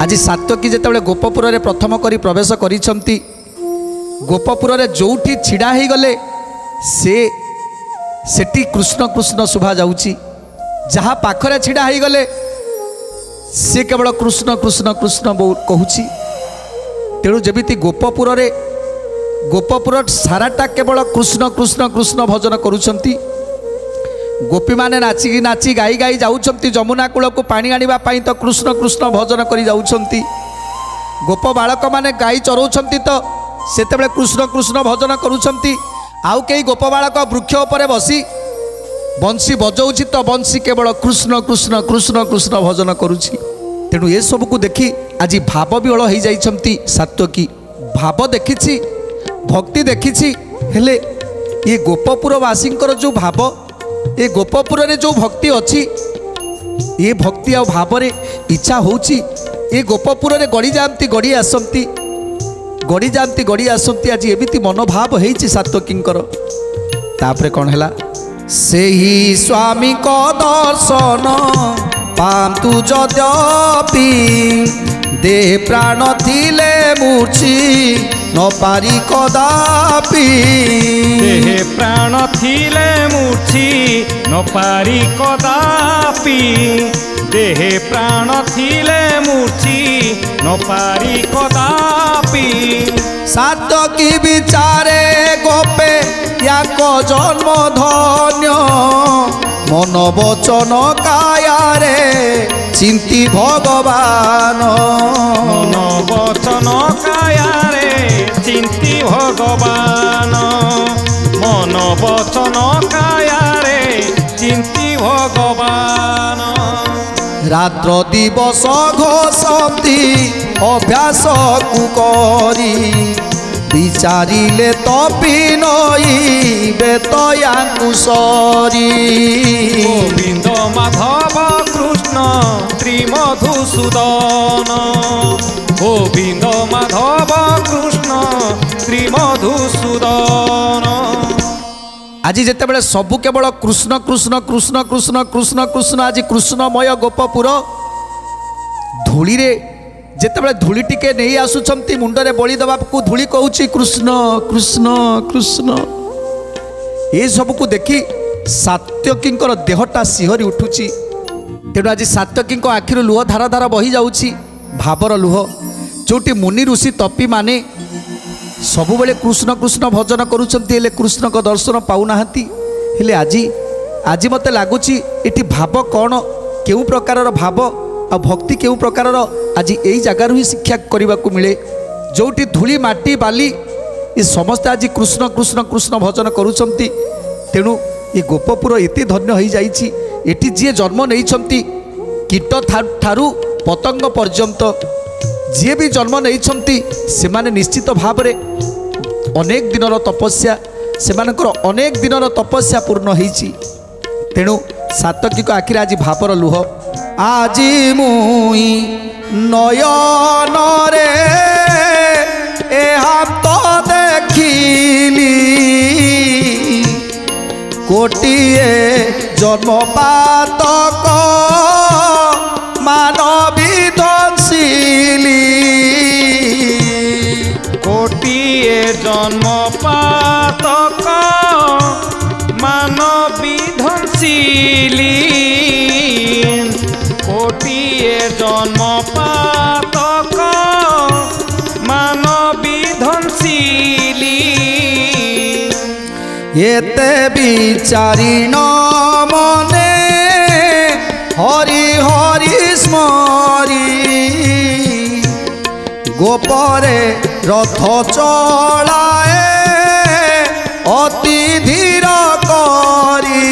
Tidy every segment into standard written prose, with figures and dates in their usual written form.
आज सात्यकी जिते गोपपुर में प्रथम करी प्रवेश करिसंती गोपपुर में जोठी छिड़ा ही गले सेठी कृष्ण कृष्ण शुभा जाउची जहाँ पाखरे छिड़ा ही गले से केवल कृष्ण कृष्ण कृष्ण कहूची। तेणु जमिति गोपपुर साराटा केवल कृष्ण कृष्ण कृष्ण भजन करुछंती। गोपी माने नाची नाची गाई गाई जाउछंती जमुना कूल को पानी आनिबा पई तो कृष्ण कृष्ण भजन करी जाउछंती। गोप बालक माने गाई चराउछंती तो सेतेबेले कृष्ण कृष्ण भजन करुछंती। आउ केही गोप बालक वृक्ष उपरे बसी बंशी बजाउछि तो बंशी केवल कृष्ण कृष्ण कृष्ण कृष्ण भजन करुछि। तेणु ये सब को देखी आज भाव विहल हो जाइछंती सात्यकी। भाव देखिछि भक्ति देखिछि हेले ये गोपपुरवासींकर जो भाव ये गोपपुर रे जो भक्ति अच्छी ये भक्ति आ भाव रे इच्छा होउछि ये गोपपुर रे गड़ी जाती गड़ी आसती गड़ी जाती गड़ी आसती। आज एमिति मनोभाव होइछि सात्यकींकर। तापरे कौन हैला से ही स्वामी को दर्शन पांतु जद्यपि दे प्राण थिले मूर्छी न पारी कदापि। देहे प्राण थिले मूर्छी न पारी कदापि। देहे प्राण थिले मूर्छी न पारी कदापि। सात्यकी विचारे गोपे याक जन्म धन्य मन वचन कायारे चिंती भगवान। मन वचन कायारे चिंती भगवान। मन वचन कायारे चिंती भगवान। रात्र दिवस घोषती अभ्यास कुकरी विचारिले तपी नई बेतयांकु सरी। गोविंद माधव कृष्ण श्री मधुसूदन। गोविंद माधव कृष्ण श्री मधुसूदन। आज जितेबाला सबू केवल कृष्ण कृष्ण कृष्ण कृष्ण कृष्ण कृष्ण आज कृष्णमय गोपपुर धूली रे जितेबाला धूली टिके नहीं आसुचंती मुंडरे बलि दबा को धूली कहूची कृष्ण कृष्ण कृष्ण। ये सब को देखी सात्यकींकर देहटा सिहरी उठुची। तेणु आज सात्यकींक आखिर लुह धारा धारा बही जाउची भावर लुह। जोटी मुनि ऋषि तपी माने सबुबले कृष्ण कृष्ण भजन करुछंती हेले कृष्ण को दर्शन पाउनाहांती। हेले आज मते लागुची एटी भाव कौन केउ प्रकार भाव आ भक्ति केउ प्रकार आज यही जगार ही शिक्षा करने को मिले। जोटी धूली माटी बाली ये समस्ते आज कृष्ण कृष्ण कृष्ण भजन करुछंती। तेणु ये गोपपुर एते धन्य हो जाइछि। एटी जी जन्म नहीं कीट ठारू पतंग पर्यंत जी भी जन्म नहीं से माने निश्चित भाव रे अनेक दिनर तपस्या से अनेक दिनर तपस्या पूर्ण होइछि। तेणु सात्यकी को आखिर आज भावर लुह। आज मुई नयन रे तो देखिली कोटिए जन्म पातक मानवी ध्वंसिली। कोटिए जन्म पातक मानवी ध्वंसिली। कोटिए जन्म पातक मानवी ध्वंसिली। एते विचारिण मने हरि हरि स्मरी गोपरे रथ चलाए अति धीर करी।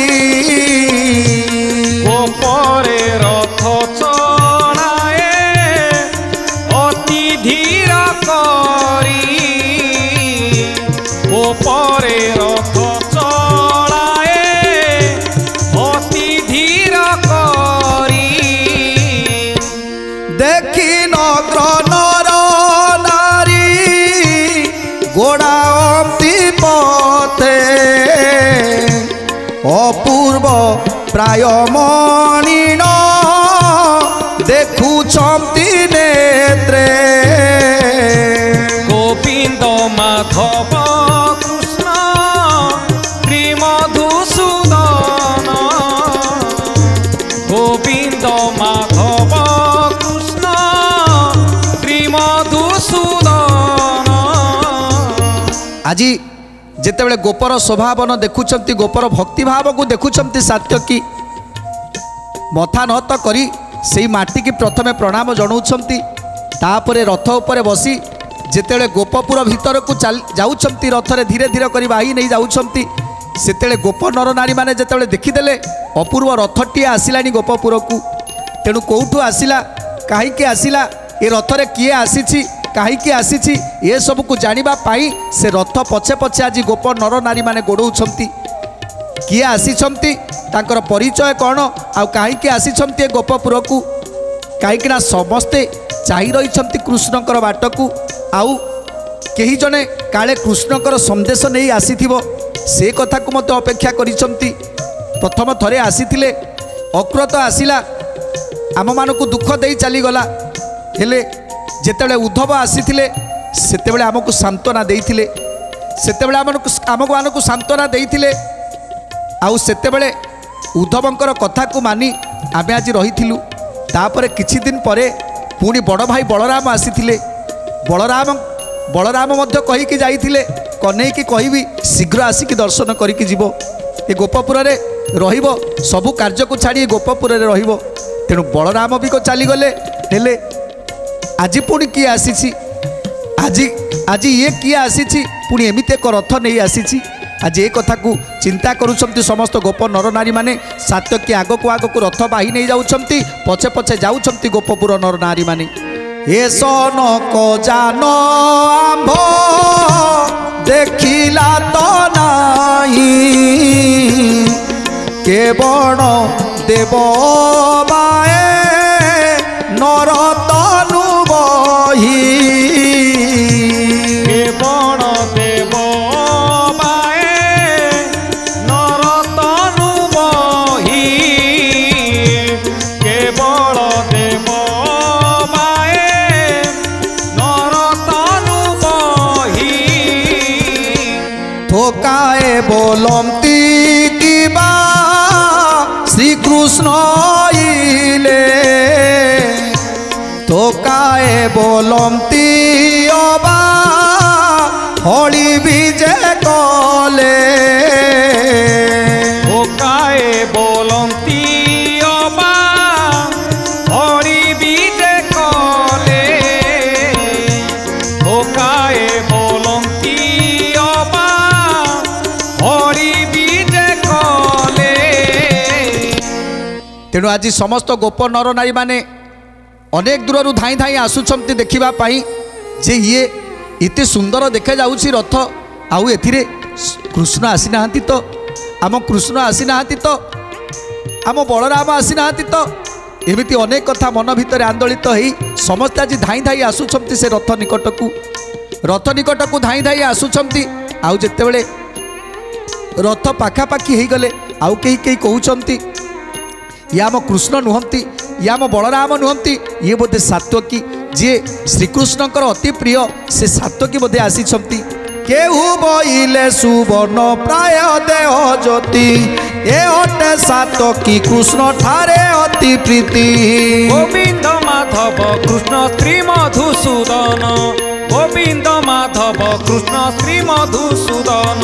गोपरे रथ चलाए अति धीर करी। गोपरे रथ चलाए अति धीर करी। देखी नग्र नर नारी गोड़ाती पथे अपूर्व प्राय मणिन देखुछंती नेत्रे। আজি ଯେତେବେଳେ ଗୋପର ସ୍ୱଭାବନ ଦେଖୁଛନ୍ତି, ଗୋପର ଭକ୍ତିଭାବକୁ ଦେଖୁଛନ୍ତି, ସାତ୍ୟକୀ ମଥା ନତ କରି ସେଇ ମାଟିକି ପ୍ରଥମେ ପ୍ରଣାମ ଜଣାଉଛନ୍ତି। ତାପରେ ରଥ ଉପରେ ବସି ଯେତେବେଳେ ଗୋପପୁର ଭିତରକୁ ଯାଉଛନ୍ତି, ରଥରେ ଧୀରେ ଧୀରେ କରି ବାହି ନେଇ ଯାଉଛନ୍ତି, ସେତେବେଳେ ଗୋପ ନରନାରୀମାନେ ଯେତେବେଳେ ଦେଖିଦେଲେ ଅପୂର୍ବ ରଥଟିଏ ଆସିଲାଣି ଗୋପପୁରକୁ। ତେଣୁ କେଉଁଠୁ ଆସିଲା, କାହିଁକି ଆସିଲା, ଏ ରଥରେ କିଏ ଆସିଛି, କାହିଁକି ଆସିଛି, ଏସବୁକୁ ଜାଣିବା ପାଇଁ ସେ ରଥ ପଛେ ପଛେ ଆଜି ଗୋପ ନରନାରୀମାନେ ଗୋଡ଼ଉଛନ୍ତି। କିଏ ଆସିଛନ୍ତି, ତାଙ୍କର ପରିଚୟ କ'ଣ, ଆଉ କାହିଁକି ଆସିଛନ୍ତି ଏ ଗୋପପୁରକୁ। କାହିଁକିନା ସମସ୍ତେ ଚାହିଁ ରହିଛନ୍ତି କୃଷ୍ଣଙ୍କର ବାଟକୁ। ଆଉ କେହି ଜଣେ କାଳେ କୃଷ୍ଣଙ୍କର ସନ୍ଦେଶ ନେଇ ଆସିଥିବ, ସେ କଥାକୁ ମଧ୍ୟ ଅପେକ୍ଷା କରିଛନ୍ତି। ପ୍ରଥମ ଥରେ ଆସିଥିଲେ, ଅକ୍ରୋଧ ଆସିଲା, ଆମମାନଙ୍କୁ ଦୁଃଖ ଦେଇ ଚାଲିଗଲା। ହେଲେ ଯେତେବେଳେ ଉଦ୍ଧବ ଆସିଥିଲେ ସେତେବେଳେ ଆମକୁ ସାନ୍ତ୍ୱନା ଦେଇଥିଲେ, ସେତେବେଳେ ଆମମାନଙ୍କୁ ସାନ୍ତ୍ୱନା ଦେଇଥିଲେ। ଆଉ ସେତେବେଳେ ଉଦ୍ଧବଙ୍କର କଥାକୁ ମାନି ଆମେ ଆଜି ରହିଥିଲୁ। ତାପରେ କିଛି ଦିନ ପରେ ପୁଣି ବଡ଼ ଭାଇ ବଳରାମ ଆସିଥିଲେ। ବଳରାମ ମଧ୍ୟ କହିକି ଯାଇଥିଲେ, କହ୍ନେଇକି କହିବି ଶୀଘ୍ର ଆସିକି ଦର୍ଶନ କରିକି ଯିବ, ଏ ଗୋପପୁରରେ ରହିବ, ସବୁ କାର୍ଯ୍ୟକୁ ଛାଡ଼ି ଏ ଗୋପପୁରରେ ରହିବ। ତେଣୁ ବଳରାମ ବି ଚାଲିଗଲେ। ହେଲେ ଆଜି ପୁଣି କିଏ ଆସିଛି, ଆଜି ଇଏ କିଏ ଆସିଛି, ପୁଣି ଏମିତି ଏକ ରଥ ନେଇ ଆସିଛି। ଆଜି ଏ କଥାକୁ ଚିନ୍ତା କରୁଛନ୍ତି ସମସ୍ତ ଗୋପ ନରନାରୀମାନେ। ସାତ୍ୟକୀ ଆଗକୁ ଆଗକୁ ରଥ ବାହି ନେଇ ଯାଉଛନ୍ତି, ପଛେ ପଛେ ଯାଉଛନ୍ତି ଗୋପପୁର ନରନାରୀମାନେ। ଏ ସନକ ଜାନ ଆମ୍ଭ ଦେଖିଲା ତ ନାହିଁ, କେବଳ ଦେବ ବାଏ ନରତନୁ ବହି, କେବଳ ଦେବ ବାଏ ନରତନୁ ବହି, କେବଳ ଦେବ ବାଏ ନରତନୁ ବହି। ঠোকায়ে বলন্তি কিবা শ্রীকৃষ্ণ ইলে, ঠোকায়ে বলন্তি অবা হলি বিজে কলে, ঠোকায়ে বলন্তি অবা হরি বিজে কলে, ঠোকায়ে বলন্তি অবা হরি বিজে কলে। তেণু আজ সমস্ত গোপ নরনারী মানে অনেক দূরରୁ ধাই ধাই আসুଛନ୍ତି ଦେଖିବା ପାଇଁ যে ইয়ে এতে সুন্দর দেখে যাଉଛି রথ, আউ এথিরে কৃষ্ণ আসি নাহান্তি তো, আম কৃষ্ণ আসি নাহান্তি তো, আম বলরাম আসি নাহান্তি তো, এমিতি অনেক কথা মন ভিতরে আন্দোলিত হই সমস্তে আজ ধাই ধাই আসুଛନ୍ତି সে রথ নিকটকু ধাই ধাই আসুଛନ୍ତି। আউ যেতেবেলে রথ পাখাপাখি হয়ে আউ কেহি কହୁଛନ୍ତି ইয়ে আম কৃষ্ণ নুহନ୍ତି, ইয়ে আম বলরাম নুহନ୍ତି, ইয়ে বোধে সাত্যকী যে শ্রীকৃষ্ণଙ୍କର অতি প্রিয় সে সাত্যকী বোধে আসিଛନ୍ତି। কেহু বইলে সুবর্ণ প্রায় দেহ জ্যোতি, এ অটে সাত্যকী কৃষ্ণ ঠারে অতি প্রীতি। গোবিন্দ মাধব কৃষ্ণ শ্রী মধুসূদন, গোবিন্দ মাধব কৃষ্ণ শ্রী মধুসূদন।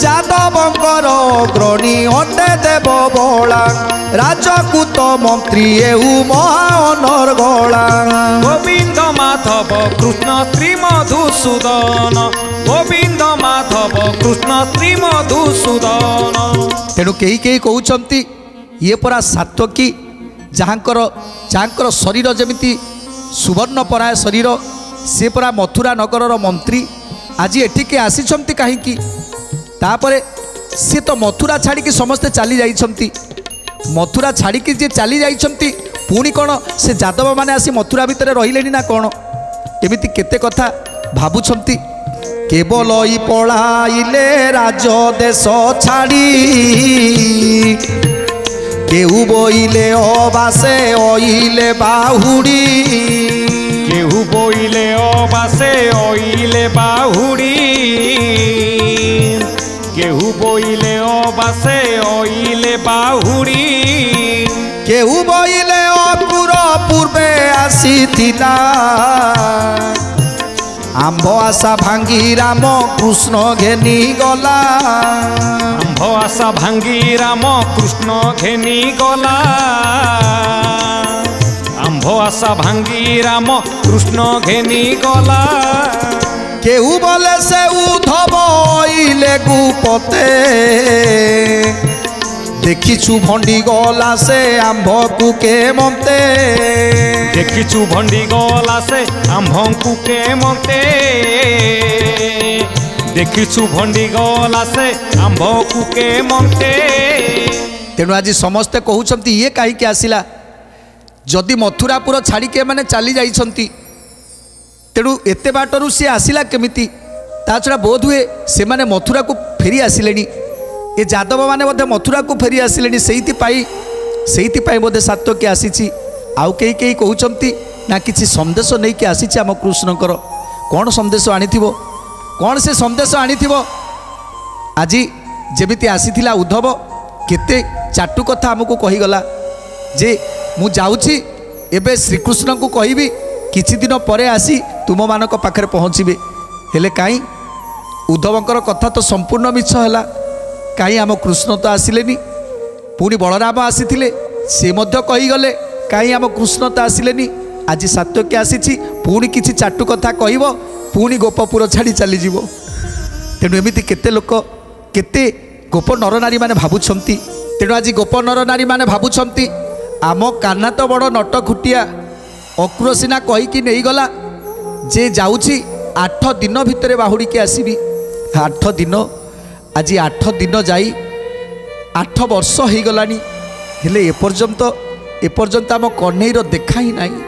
যাদবঙ্কর অগ্রণী অটে দেব বলা, রাজকুত মন্ত্রী এহু মহা অনর্গলা। গোবিন্দ মাধব কৃষ্ণ শ্রী মধুসূদন, গোবিন্দ মাধব কৃষ্ণ শ্রী মধুসূদন। তেণু কেহি কেহি কହୁଛନ୍ତି ইয়ে পরা সাত্যকী যাহাଙ୍କର শরীর যেমিতি সুবর্ণপরায় শরীর, সে পরা মথুরা নগরর মন্ত্রী, আজি এঠিকে আসিଛନ୍ତି কাহিঁকি। তাপরে সে তো মথুরা ছাড়িকি সমস্তে চালি যাইଛନ୍ତି, মথুরা ছাড়িকি যে চালি যাইଛନ୍ତି, পুଣି কোণ সে যাদব মানে আসি মথুরা ভিতরে রহিলেনি না কোণ, এমিতি কেতে কথা ভাবুଛନ୍ତି। কেবল ই পড়াইলে রাজ দেশ ছাড়ি, কেহু বইলে অবাসে অইলে বাহুড়ি, কেহু বইলে অবাসে অইলে বাহুড়ি, কেহু বইলে অবাসে অইলে বাহুড়ি। কেহু বইলে অপুর পূর্বে আসিছিলা, आंब आशा भांगी राम कृष्ण घेनी गला आंभ आशा भांगी राम कृष्ण घेनी गला आंभ आशा भांगी राम कृष्ण घेनी गला केहू बोले से उद्धव इले गुपते देखिछु भंडी गला से आंभ को के मते देखिछु भंडी गला से आंभ को के मते देखिछु भंडी गला से आंभ को के मते तेणु आज समस्ते कहउछंती ये काहे के आसिला जदि मथुरापुर छाड़ी के माने चली जाइछंती तेणु एते बाटरू सी आसिला केमिति ता छड़ा बोध हुए से माने मथुरा को फेरी आसिलेनी ये यादव माने बोधे मथुरा को फेरी आसिलेनी सेहिति पाई बोधे सात्वकी आसीची आउ केही केही कहउछंती ना किछि संदेश नै के आसीची हम कृष्णकर कोन संदेश आनिथिबो कोन से संदेश आनिथिबो आजी जेमिति आसीथिला उद्धव केते चाटू कथा हमको कही गला जे मु जाउछि एबे श्रीकृष्ण को कहिबी किछि दिन परे आसी तुम मानक पाखरे पहुँचबे हेले काई उद्धवंकर कथा तो संपूर्ण मिछ हैला काई आम कृष्ण तो आसिलेनी पुणी बलराम आसीथिले से मध्य कही गले काई आम कृष्ण तो आसिलेनी आज सात्वकी आसीछि पुणी किछि चाटू कथा कहबो पुणी गोपपुर छाड़ी चली जीवो तेणु एमिति केते लोक केते गोप नरनारी माने भाबुछंती तेणु आज गोप नरनारी माने भाबुछंती आम कान्हा तो बड़ नटखुटिया अक्रोसिना कहीकि नहीं गला जे जाउछि 8 दिन भितरे बाहुड़ी के आसीबी 8 दिन आज 8 दिन जाई 8 वर्ष हो गलानी हेले एपर्यंत आम कन्हईर देखा ही नहीं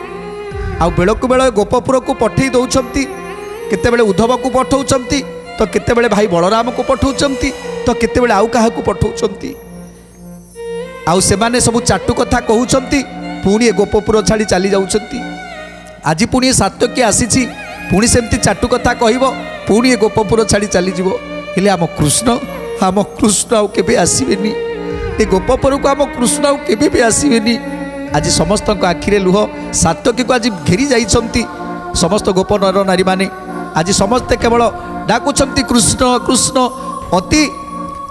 आउ बेलकु बेल गोपपुर को पठे दौरान केतेबेले उद्धव को पठाउछंती तो केतेबेले भाई बलराम को पठाउछंती तो केतेबेले आउ काहा को पठाउछंती आउ सेमाने सब चाटू कथा कहउछंती पुणी गोपपुर छाड़ी चली जाउछंती आज पुणी सात्वकी आसीछि पुणी सेमती चाटू कथा कहब पुणी गोपपुर छाड़ी चली जीवो हेले आम कृष्ण आउ केबे आसीबेनी ए गोपपुर को आम कृष्ण आउ केबे भी आसीबेनी आज समस्त आखिरे लुह सात्वकी को आज घेरी जाइछंती समस्त गोप नर नारी माने आज समस्ते केवल डाकुछंती कृष्ण कृष्ण अति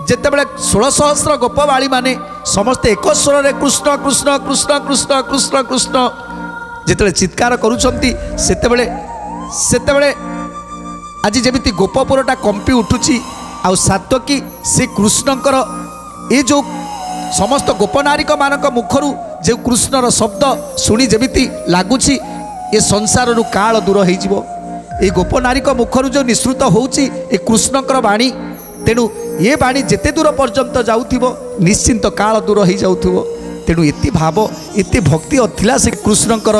जेतेबेले 16 सहस्र गोपबाळी माने समस्ते एक स्वर रे कृष्ण कृष्ण कृष्ण कृष्ण कृष्ण कृष्ण जेतेबेले चित्कार करूछंती सेतेबेले आज जेमिति गोपपुरटा कंपी उठुची आ सात्वकी से कृष्णकर ये जो समस्त गोपनारिक मानक मुखरू जो कृष्णर शब्द शुणी जेमिति लागुची ये संसार रु काल दूर हो जिवो ये गोपनारिक मुखरू जो निश्रुत होउची ये कृष्णकर वाणी तेणु ये बाणी जेते दूर पर्यंत जाउथिबो निश्चिंत काल दूर हो जाउथिबो तेणु एति भाव एति भक्ति थिला से कृष्णकर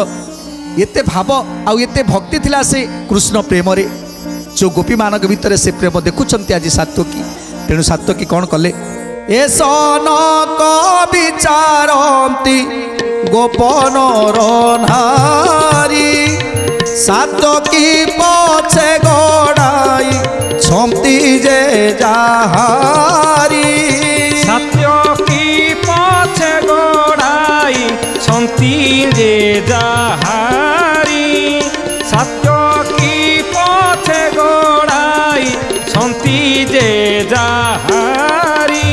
एते भाव आउ एते भक्ति थिला से कृष्ण प्रेम रे जो गोपी मानक भितर से प्रेम देखुछंती आज सात्वकी तेणु सात्वकी कौन कले ए सनक विचारंती गोपन रनारी सात्वकी पछे गड़ाई छंती जे जाहारी सात्वकी पछे गड़ाई छंती जे जाहारी सात्वकी पछे गड़ाई छंती जे जाहारी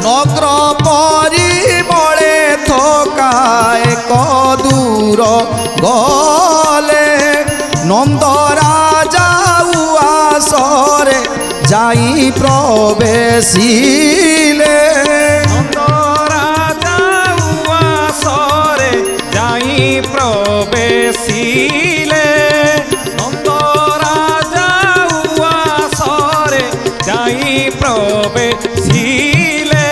नगर परिमळे थकाए कदूर गले नंद राजा उआसरे जाई प्रवेशिले नंद राजा उआसरे जाई प्रवेशिले नंद राजा उआसरे जाई प्रवेशिले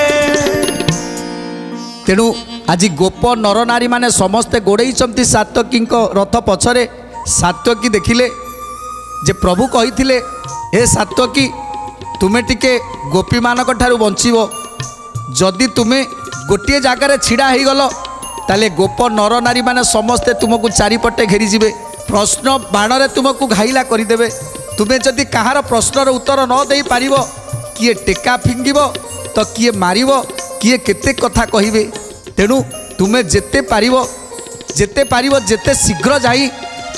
तेणु आज गोप नरनारी माने समस्ते गोड़े सात्वकी रथ पछरे सात्वकी देखिले जे प्रभु कही ए सात्वकी तुमे टिके गोपी मानक ठारू बंचिबो जदि तुमे गोटे जगार छिड़ा हो गल ताले गोप नरनारी माने समस्ते तुमको चारिपटे घेरी जिबे प्रश्न बाणरे तुमको घाइला करदेवे तुमे जदि कहार प्रश्नर उत्तर न दे पारिबो किए टेका फिंगिबो तो किए मारिबो किए केते कथा कहिबे तेणु तुमे जेते पारिबो जेते शीघ्र जाई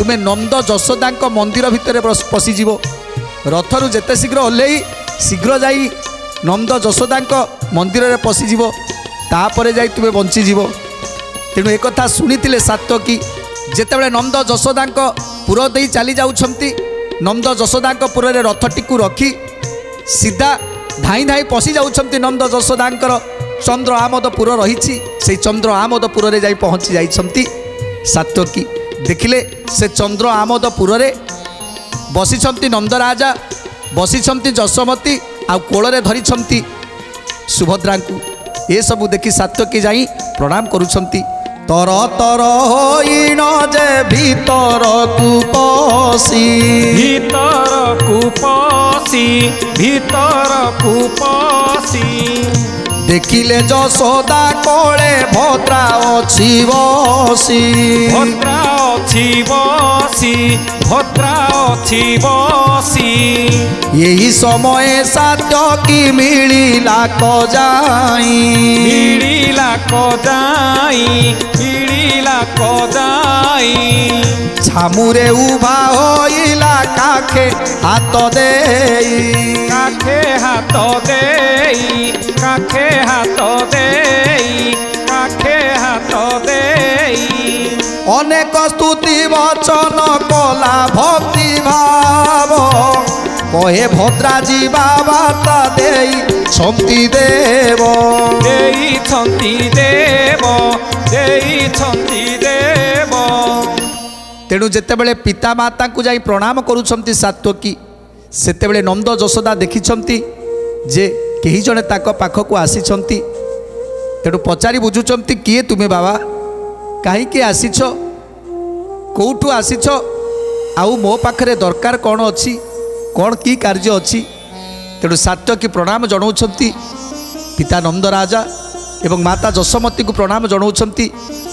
तुमे नंद यशोदा मंदिर भितर पशिजीव रथरु जेते शीघ्र ओह्लई शीघ्र जाई नंद यशोदा मंदिर में पशिजीव तापर जाई तुमे बंचीजीव। तेणु एक कथा शुणी सात्यकी जेतेबेले नंद यशोदा पुर दे चली जाउछंती नंद यशोदा पुर रे रथटी को रखी सीधा धाई धाई पशि जाउछंती नंद यशोदांकर चंद्र आमोदपुर रही से चंद्र आमोदपुर रे जाई पहुँची जाइछंती सात्यकी देखिले से चंद्र आमोदपुर रे बसिछंती नंदराजा बसिछंती जशोमती आ कोଳରେ धरिछंती सुभद्रा को ये सब देखि सात्यकी जाई प्रणाम करुछंती। तर तर होइण जे भीतर कुपसी देखिले यशोदा कोळे भद्रा अछि बसी यही समय सात्यकी मिलिला कजाई छामुरे उभा होइला काखे हाथ देई अनेक स्तुति वचन कला भक्ति भाव कहे भद्रा जीवा वार्ता देई छंती देव तेणु जेतेबेले पिता माता को जाई प्रणाम करुछंती सात्यकी सेतेबेले नंद यशोदा देखिछंती जे केही जणे ताको पाखको आसीछंती तेणु पचारि बुझुछंती किए तुमे बाबा कहीं आसीछ कौटू आसीछ आउ मो पाखरे दरकार कौन अच्छी कौन की कार्य अच्छी तेणु सात्यकी प्रणाम जनाउछंती पिता नंदराजा एवं माता जशोमती को प्रणाम जनाउछंती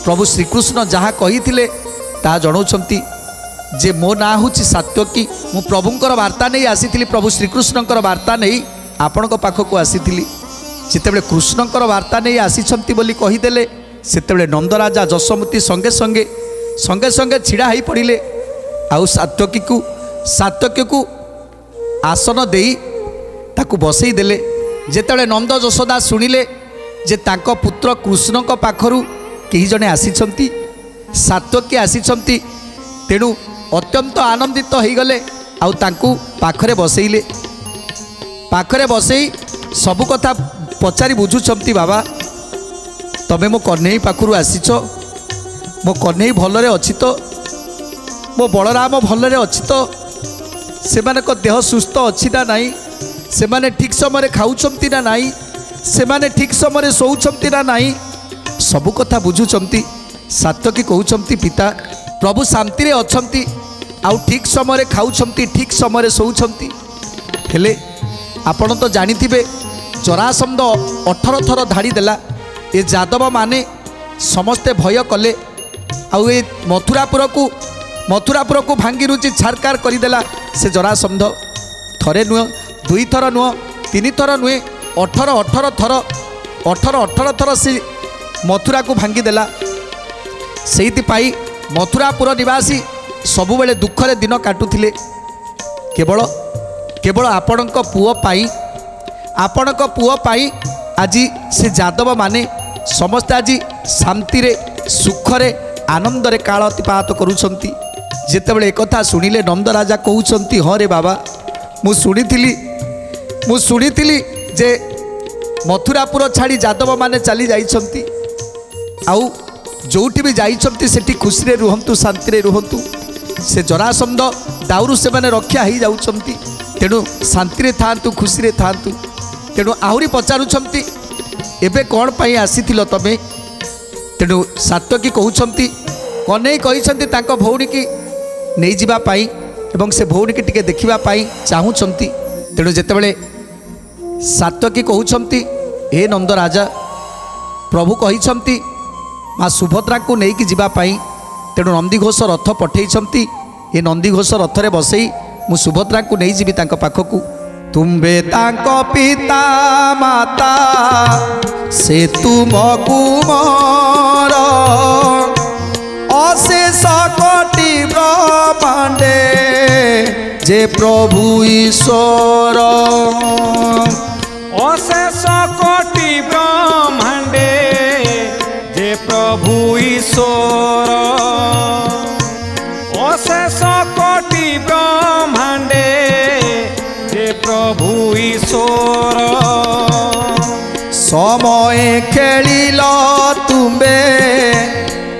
प्रभु श्रीकृष्ण जहाँ कही ता जनाउछंती जे मो ना हूँ सात्यकी मु प्रभुंकर वार्ता नहीं आसी प्रभु श्रीकृष्णकर वार्ता नहीं आपण पाखक आसी जितेबले कृष्णकर वार्ता नहीं आसीछंती बोली कहीदेले सेतेबले नंदराजा जशोमती संगे संगे संगे संगे छिड़ा ही पड़िले आउ सात्यकी को आसन देई ताकू बसई देले जेतेबले नंद यशोदा सुनिले जे तांको पुत्र कृष्ण को पाखरु केही जने आसीछंती सात्यकी आसीछंती तेणु अत्यंत आनंदित हो गले आउ तांकू पाखरे बसईले पाखरे बसई सबु कथा पचारि बुझुछंती बाबा तबे मो कन्हई पाखरु आसीछ मो कन्हई भलरे अछि तो मो बलराम भलरे अछि तो सेमानक देह सुस्थ अछि ना नाही सेमाने ठीक समय खाउछंती ना नाही सेमाने ठीक समय सोउछंती ना नाही सबु कथा बुझुछंती सात्यकी कहउछंती पिता प्रभु शांति रे अछंती आउ ठीक समय खाउछंती ठीक समय सोउछंती हेले आपण तो जानिथिबे जरासंध 18 थर धाड़ी देला ए यादव माने समस्ते भय कले आउ ए मथुरापुर को भांगी रुचि छारकार करदेला से जरासंध थरे नुह दुई थर नुह तीन थर नुहे 18 थर से मथुरा को भांगी देला से मथुरापुर निवासी सबुबले दुखरे दिन काटुथिले केवल केवल आपणक पुओ पाई आज से यादव माने समस्त आज शांति रे सुखरे आनंद रे काल अतिपात करुछंती जेतेबेले एक कथा सुनिले नंदराजा कहउछंती हाँ रे बाबा मु शुणिथिली जे मथुरापुर छाड़ी यादव माने चली जाइछंती आउ जोठी भी जाइछंती सेठी खुशी रे रुहंतु शांति रे रुहंतु से जरासंध दाउरु से माने रक्षा ही जाउछंती तेणु शांति रे थांतु खुशी रे थांतु तेणु आहुरी पचारुछंती एबे कौन पाई आसीथिल तमे तेणु सात्यकी कहउछंती कन्हई कहिछंती तांको भौणी की नहीं जिबा पाई एवं से भौणी की टिके देखिबा पाई चाहुछंती तेणु जेतेबेले सात्यकी कहउछंती हे नंदराजा प्रभु कहिछंती माँ सुभद्रा को नहीं जिबा पाई तेणु नंदीघोष रथ पठेइछंती ए नंदीघोष रथ रे बसई मु सुभद्रा को नहीं जीवी तांको पाखकू तुम्बे तांको पिता माता से तुम कुमार अशेष कोटि ব্রহ্মাণ্ডে যে প্রভু ঈশ্বর অশেষ কোটি ব্রহ্মাণ্ডে যে প্রভু ঈশ্বর অশেষ কোটি ব্রহ্মাণ্ডে যে প্রভু ঈশ্বর সময়ে খেলিল তুমে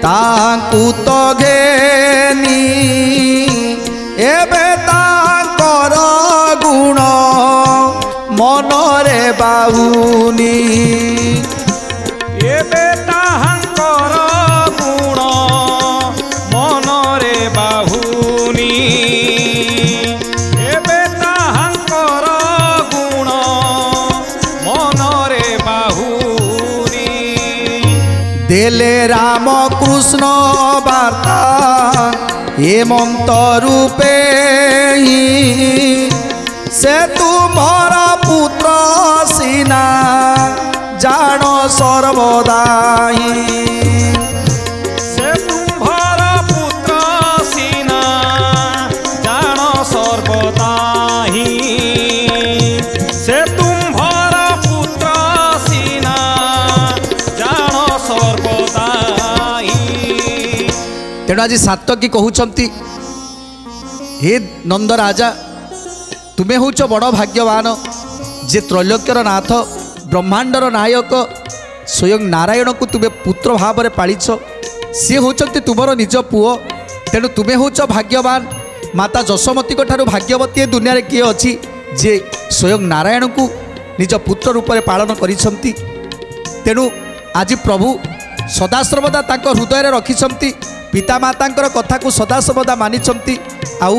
তাଙ୍କୁ ତ ঘেনি এবে তাଙ୍କର গুণ মনরে বাহুনি এবে তাহাଙ୍କର গুণ মনরে বাহুনি এবে তাহাଙ୍କର গুণ মনরে বাহুনি দেলে রামকৃষ্ণ বার্তা হেমন্ত রূপে সে তুমর পুত্র সিনা জাণ সর্বদাহি সে তুম্ভর পুত্র সিনা জাণ সর্বদাহি সে তুম্ভর পুত্র সিনা জাণ সর্বদাহি তেণু আজ সাত্যকী কହୁଛନ୍ତି হে নন্দ রাজা ତୁମେ ହେଉଛ ବଡ଼ ଭାଗ୍ୟବାନ ଯେ ତ୍ରୈଲୋକ୍ୟର ନାଥ ବ୍ରହ୍ମାଣ୍ଡର ନାୟକ ସ୍ୱୟଂ ନାରାୟଣକୁ ତୁମେ ପୁତ୍ର ଭାବରେ ପାଳିଛ ସିଏ ହେଉଛନ୍ତି ତୁମର ନିଜ ପୁଅ ତେଣୁ ତୁମେ ହେଉଛ ଭାଗ୍ୟବାନ ମାତା ଯଶୋମତୀଙ୍କ ଠାରୁ ଭାଗ୍ୟବତୀ ଏ ଦୁନିଆରେ କିଏ ଅଛି ଯେ ସ୍ୱୟଂ ନାରାୟଣକୁ ନିଜ ପୁତ୍ର ରୂପରେ ପାଳନ କରିଛନ୍ତି ତେଣୁ ଆଜି ପ୍ରଭୁ ସଦାସର୍ବଦା ତାଙ୍କ ହୃଦୟରେ ରଖିଛନ୍ତି ପିତାମାତାଙ୍କର କଥାକୁ ସଦାସର୍ବଦା ମାନିଛନ୍ତି ଆଉ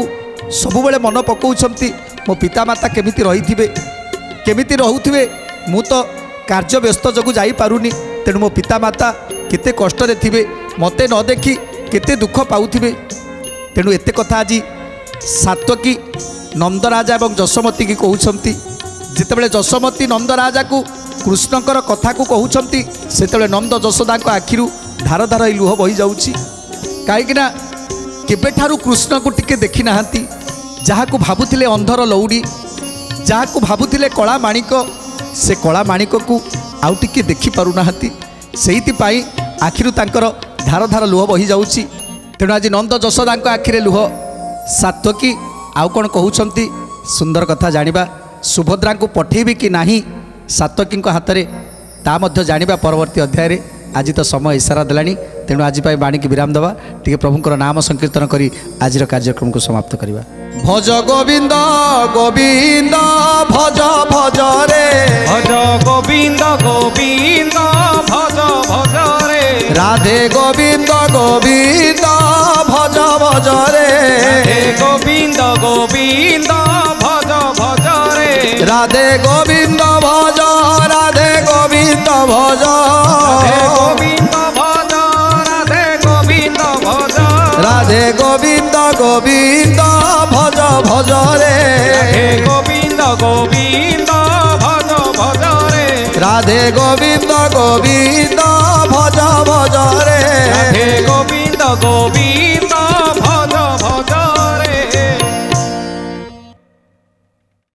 ସବୁବେଳେ ମନ ପକାଉଛନ୍ତି ମୋ ପିତାମାତା କେମିତି ରହିଥିବେ କେମିତି ରହୁଥିବେ ମୁଁ ତ କାର୍ଯ୍ୟ ବ୍ୟସ୍ତ ଯୋଗୁଁ ଯାଇପାରୁନି ତେଣୁ ମୋ ପିତାମାତା କେତେ କଷ୍ଟରେ ଥିବେ ମୋତେ ନ ଦେଖି କେତେ ଦୁଃଖ ପାଉଥିବେ ତେଣୁ ଏତେ କଥା ଆଜି ସାତ୍ୱକୀ ନନ୍ଦରାଜା ଏବଂ ଯଶୋମତୀକି କହୁଛନ୍ତି ଯେତେବେଳେ ଯଶୋମତୀ ନନ୍ଦରାଜାକୁ କୃଷ୍ଣଙ୍କର କଥାକୁ କହୁଛନ୍ତି ସେତେବେଳେ ନନ୍ଦ ଯଶୋଦାଙ୍କ ଆଖିରୁ ଧାର ଧାର ଏଇ ଲୁହ ବହିଯାଉଛି କାହିଁକିନା କେବେଠାରୁ କୃଷ୍ଣକୁ ଟିକେ ଦେଖି ନାହାନ୍ତି ଯାହାକୁ ଭାବୁଥିଲେ ଅନ୍ଧର ଲଉଡ଼ି ଯାହାକୁ ଭାବୁଥିଲେ କଳା ମାଣିକ ସେ କଳା ମାଣିକକୁ ଆଉ ଟିକେ ଦେଖିପାରୁନାହାନ୍ତି ସେଇଥିପାଇଁ ଆଖିରୁ ତାଙ୍କର ଧାର ଧାର ଲୁହ ବହିଯାଉଛି ତେଣୁ ଆଜି ନନ୍ଦ ଯଶୋଦାଙ୍କ ଆଖିରେ ଲୁହ ସାତ୍ୱକୀ ଆଉ କ'ଣ କହୁଛନ୍ତି ସୁନ୍ଦର କଥା ଜାଣିବା ସୁଭଦ୍ରାଙ୍କୁ ପଠେଇବି କି ନାହିଁ ସାତ୍ୱକୀଙ୍କ ହାତରେ ତା ମଧ୍ୟ ଜାଣିବା ପରବର୍ତ୍ତୀ ଅଧ୍ୟାୟରେ ଆଜି ତ ସମୟ ଇସାରା ଦେଲାଣି ତେଣୁ ଆଜି ପାଇଁ ବାଣୀକି ବିରାମ ଦେବା ଟିକେ ପ୍ରଭୁଙ୍କର ନାମ ସଂକୀର୍ତ୍ତନ କରି ଆଜିର କାର୍ଯ୍ୟକ୍ରମକୁ ସମାପ୍ତ କରିବା ଭଜ ଗୋବିନ୍ଦ ଗୋବିନ୍ଦ ଭଜ ଭଜ ରେ ଭଜ ଗୋବିନ୍ଦ ଗୋବିନ୍ଦ ଭଜ ଭଜ ରେ ରାଧେ ଗୋବିନ୍ଦ ଗୋବିନ୍ଦ ଭଜ ଭଜ ରେ ରାଧେ ଗୋବିନ୍ଦ ଗୋବିନ୍ଦ ଭଜ ଭଜ ରେ ରାଧେ ଗୋବିନ୍ଦ ଭଜ ରାଧେ ଗୋବିନ୍ଦ ଭଜ রাধে গোবিন্দ গোবিন্দ ভজ ভজ রে গোবিন্দ গোবিন্দ ভজ ভজ রে রাধে গোবিন্দ গোবিন্দ ভজ ভজ রে গোবিন্দ গোবিন্দ